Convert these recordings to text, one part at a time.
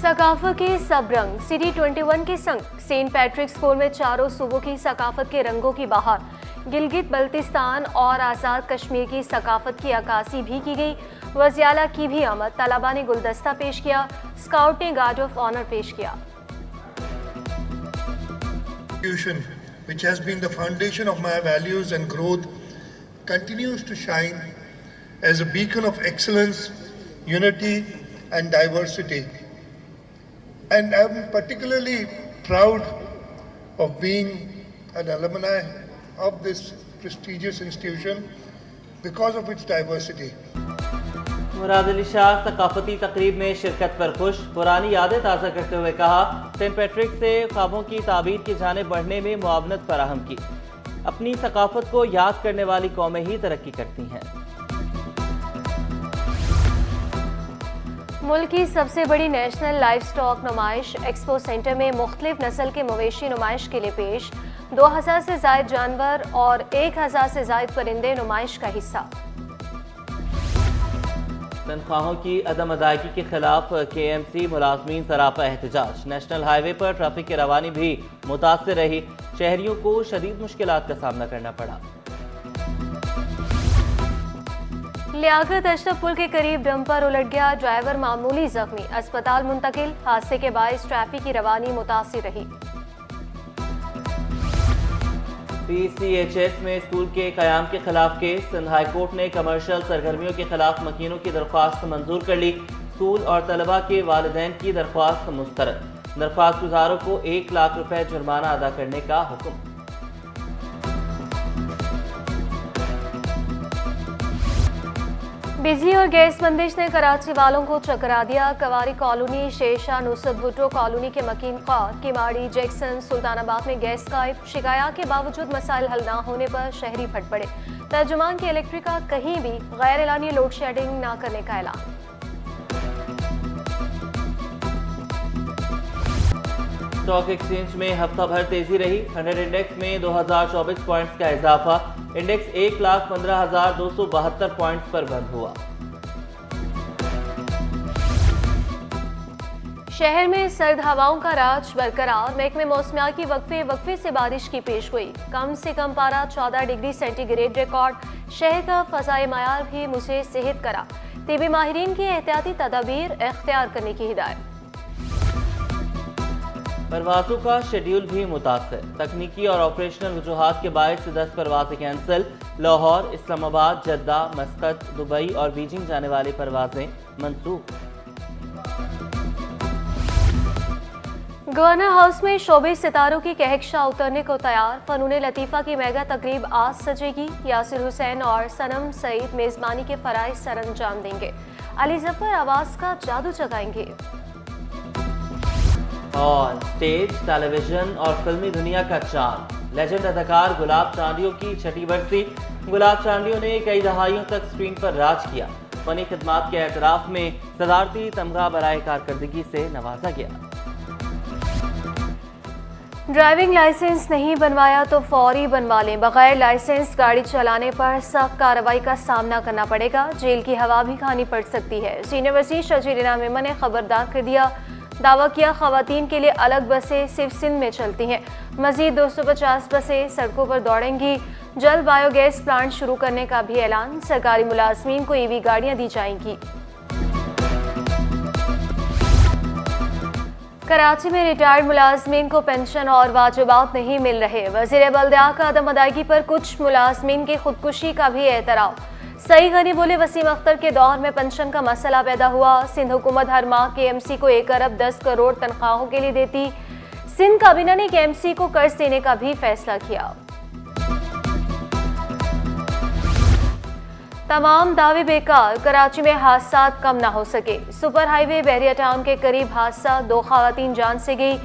सकाफत के सब रंग सिटी 21 के संग सेंट पैट्रिक स्कूल में चारों सूबों की सकाफत के रंगों की बहार। गिलगित बल्तिस्तान और आज़ाद कश्मीर की सकाफत की अक्कासी भी की गई। वज़ियाला की भी आमद। तलबा ने गुलदस्ता पेश किया, स्काउट ने गार्ड ऑफ ऑनर पेश किया। Which has been the foundation of my values and growth continues to shine as a beacon of excellence, unity and diversity. And I'm particularly proud of being an alumni of this prestigious institution because of its diversity. Murad Ali Shah सकाफती तकरीब में शिरकत पर खुश। पुरानी यादें ताज़ा करते हुए कहा, सेंट पैट्रिक से ख्वाबों की ताबीर की जानिब बढ़ने में मुआवनत फराहम की। अपनी सकाफत को याद करने वाली कौमें ही तरक्की करती हैं। मुल्क की सबसे बड़ी नेशनल लाइव स्टॉक नुमाइश एक्सपो सेंटर में मुख्तलिफ नस्ल के मवेशी नुमाइश के लिए पेश। 2000 से ज़ायद जानवर और 1000 से ज़ायद परिंदे नुमाइश का हिस्सा। तनख्वाहों की अदम अदायगी के खिलाफ KMC मुलाजमीन सरापा एहतजाज। नेशनल हाईवे पर ट्रैफिक की रवानी भी मुतासर रही। शहरियों को शदीद मुश्किलात का सामना करना पड़ा। लियाकत अशरफ पुल के करीब डंपर उलट गया, ड्राइवर मामूली जख्मी, अस्पताल मुंतकिल। हादसे के बायस ट्रैफिक की रवानी मुतासिर रही। PCHS में स्कूल के क़याम के खिलाफ केस। सिंध हाई कोर्ट ने कमर्शियल सरगर्मियों के खिलाफ मकीनों की दरख्वास्त मंजूर कर ली। स्कूल और तलबा के वालिदैन की दरख्वास्त मुस्तरद। दरख्वास्त गुजारों को 1 लाख रुपए जुर्माना अदा करने का हुक्म। बिजली और गैस बंदिश ने कराची वालों को चकरा दिया। कवारी कॉलोनी, शेरशाह, नुसरत भुट्टो कॉलोनी के मकीन ख्वार, किमाड़ी, जैक्सन, सुल्तानाबाद में गैस गायब। शिकायत के बावजूद मसाइल हल न होने पर शहरी फट पड़े। तर्जुमान की इलेक्ट्रिक का कहीं भी गैर एलानी लोड शेडिंग न करने का ऐलान। स्टॉक एक्सचेंज में हफ्ता भर तेजी रही। 100 इंडेक्स में 2024 पॉइंट्स का इजाफा। इंडेक्स 1,15,272 पॉइंट्स पर बंद हुआ। शहर में सर्द हवाओं का राज बरकरार। महकमे मौसमियात की वक्फे से बारिश की पेशगोई। कम से कम पारा 14 डिग्री सेंटीग्रेड रिकॉर्ड। शहर का फ़ज़ाए मायार भी मुझे सेहत करा। तिबी माहिरीन की एहतियाती तदाबीर इख्तियार करने की हिदायत। परवाजों का शेड्यूल भी मुतासर। तकनीकी और ऑपरेशनल वजूहात के बायस 10 परवाजें cancel. Lahore, Islamabad, Jeddah, Muscat, Dubai और बीजिंग जाने वाली परवाजें मंसूख। गवर्नर हाउस में शोबे सितारों की कहकशां उतरने को तैयार। फनून लतीफ़ा की मेगा तकरीब आज सजेगी। यासिर हुसैन और सनम सईद मेज़बानी के फराइज सर अंजाम देंगे। अली जफर आवाज़ का जादू जगाएंगे। और स्टेज, टेलीविजन और फिल्मी दुनिया का चांद। लेजेंड अदाकार गुलाब चांदियों की 6ठी बरसी। गुलाब चांदियों ने कई दहाइयों तक स्क्रीन पर राज किया। फनी खिदमात के एतराफ में सदारती तमगा बराए कारकर्दगी से नवाजा गया। ड्राइविंग लाइसेंस नहीं बनवाया तो फौरी बनवा लें। बगैर लाइसेंस गाड़ी चलाने पर सख्त कार्रवाई का सामना करना पड़ेगा। जेल की हवा भी खानी पड़ सकती है। सीनियर वज़ीर शजीर मेमन ने खबरदार कर दिया। दावा किया, खवातीन के लिए अलग बसें सिर्फ सिंध में चलती हैं। मजीद 250 बसें सड़कों पर दौड़ेंगी। जल्द बायोगैस प्लांट शुरू करने का भी ऐलान। सरकारी मुलाजमीन को EV गाड़ियां दी जाएंगी। कराची में रिटायर्ड मुलाजमीन को पेंशन और वाजिबात नहीं मिल रहे। वज़ीर बल्दिया का अदम अदायगी पर कुछ मुलाजमीन की खुदकुशी का भी एतराफ़। सही गनी बोले, वसीम अख्तर के दौर में पेंशन का मसला पैदा हुआ। सिंध हुकूमत हर माह KMC को 1 अरब 10 करोड़ तनख्वाहों के लिए देती। सिंध काबीना ने KMC को कर्ज देने का भी फैसला किया। तमाम दावे बेकार। कराची में हादसात कम ना हो सके। सुपर हाईवे बहरिया टाउन के करीब हादसा, 2 खवातीन जान से गई।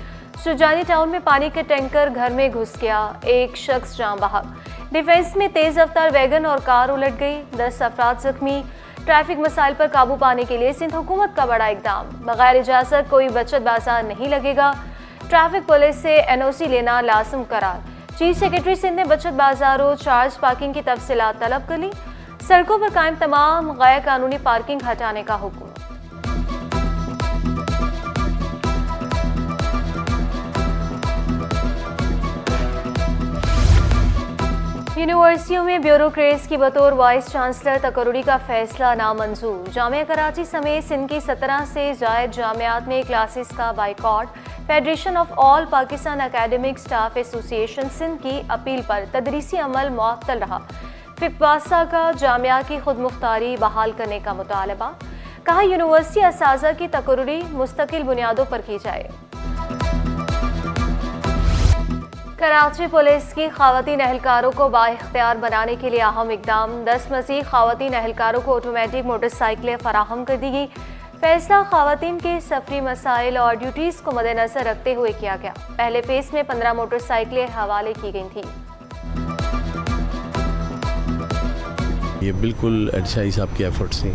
सुजानी टाउन में पानी के टैंकर घर में घुस गया, 1 शख्स जान बहक। डिफेंस में तेज रफ्तार वैगन और कार उलट गई, 10 अफराद जख्मी। ट्रैफिक मसाइल पर काबू पाने के लिए सिंध हुकूमत का बड़ा इकदाम। बगैर इजाजत कोई बचत बाजार नहीं लगेगा। ट्रैफिक पुलिस से NOC लेना लाजिम करार। चीफ सेक्रेटरी सिंध ने बचत बाजारों, चार्ज पार्किंग की तफसीलात तलब कर ली। सड़कों पर कायम तमाम गैर कानूनी पार्किंग हटाने का हुक्म। यूनिवर्सिटियों में ब्यूरोक्रेट्स की बतौर वाइस चांसलर तकर्रुरी का फैसला नामंजूर। जामिया कराची समेत सिंध की 17 से जायद जामियात में क्लासेस का boycott. Federation of all Pakistan academic staff association Sindh की अपील पर तदरीसी अमल मुअत्तल रहा। फिकवासा का जामिया की खुद मुख्तारी बहाल करने का मुतालबा। कहा यूनिवर्सिटी असाज़ा की तकर्रुरी मुस्तकिल बुनियादों पर की जाए। कराची पुलिस की ख़वातीन एहलकारों को बाइख्तियार बनाने के लिए अहम इकदाम। 10 मज़ीद ख़वातीन एहलकारों को ऑटोमेटिक मोटरसाइकिलें फराहम कर दी गई। फैसला ख़वातीन के सफरी मसाइल और ड्यूटीज़ को मद्देनज़र रखते हुए किया गया। पहले फेज़ में 15 मोटरसाइकिलें हवाले की गई थी। ये बिल्कुल एडशाही साहब की एफर्ट्स थी।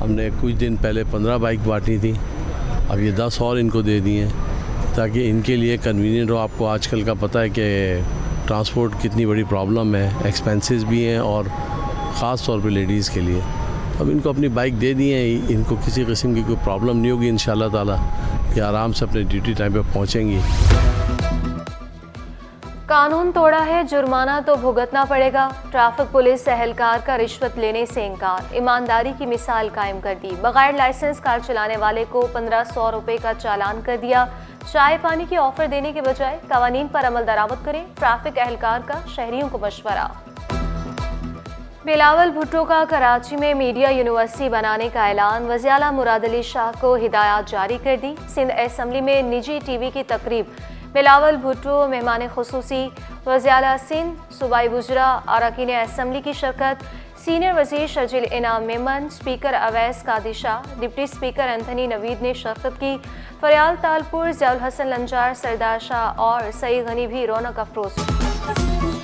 हमने कुछ दिन पहले 15 बाइक बांटी थी, अब ये 10 और इनको दे दी हैं ताकि इनके लिए कन्वीनियंट हो। आपको आजकल का पता है कि ट्रांसपोर्ट कितनी बड़ी प्रॉब्लम है, एक्सपेंसेस भी हैं और ख़ास तौर पे लेडीज़ के लिए। अब इनको अपनी बाइक दे दी है, इनको किसी किस्म की कोई प्रॉब्लम नहीं होगी इंशाल्लाह ताला। ये आराम से अपने ड्यूटी टाइम पे पहुँचेंगी। कानून तोड़ा है, जुर्माना तो भुगतना पड़ेगा। ट्रैफिक पुलिस एहलकार का रिश्वत लेने से इनकार। ईमानदारी की मिसाल कायम कर दी। बगैर लाइसेंस कार चलाने वाले को 1500 रुपये का चालान कर दिया। चाय पानी की ऑफर देने के बजाय कवानीन पर अमल दरामद करें, ट्रैफिक एहलकार का शहरियों को मशवरा। बिलावल भुट्टो का कराची में मीडिया यूनिवर्सिटी बनाने का ऐलान। वज़ीर आला मुराद अली शाह को हिदायत जारी कर दी। सिंध असम्बली में निजी टीवी की तकरीब। बिलावल भुट्टो मेहमान खुसूसी। वज़ीर आला सिंध, सूबाई बुजरा, अरकान असम्बली की शिरकत। सीनियर वज़ीर Sharjeel Inam Memon, speaker Awais Qadir Shah, deputy speaker Anthony Naveed ने शिरकत की। फरियाल तालपुर, ज़ियाउल हसन लंजार, सरदार शाह और सईद गनी भी रौनक अफरोज।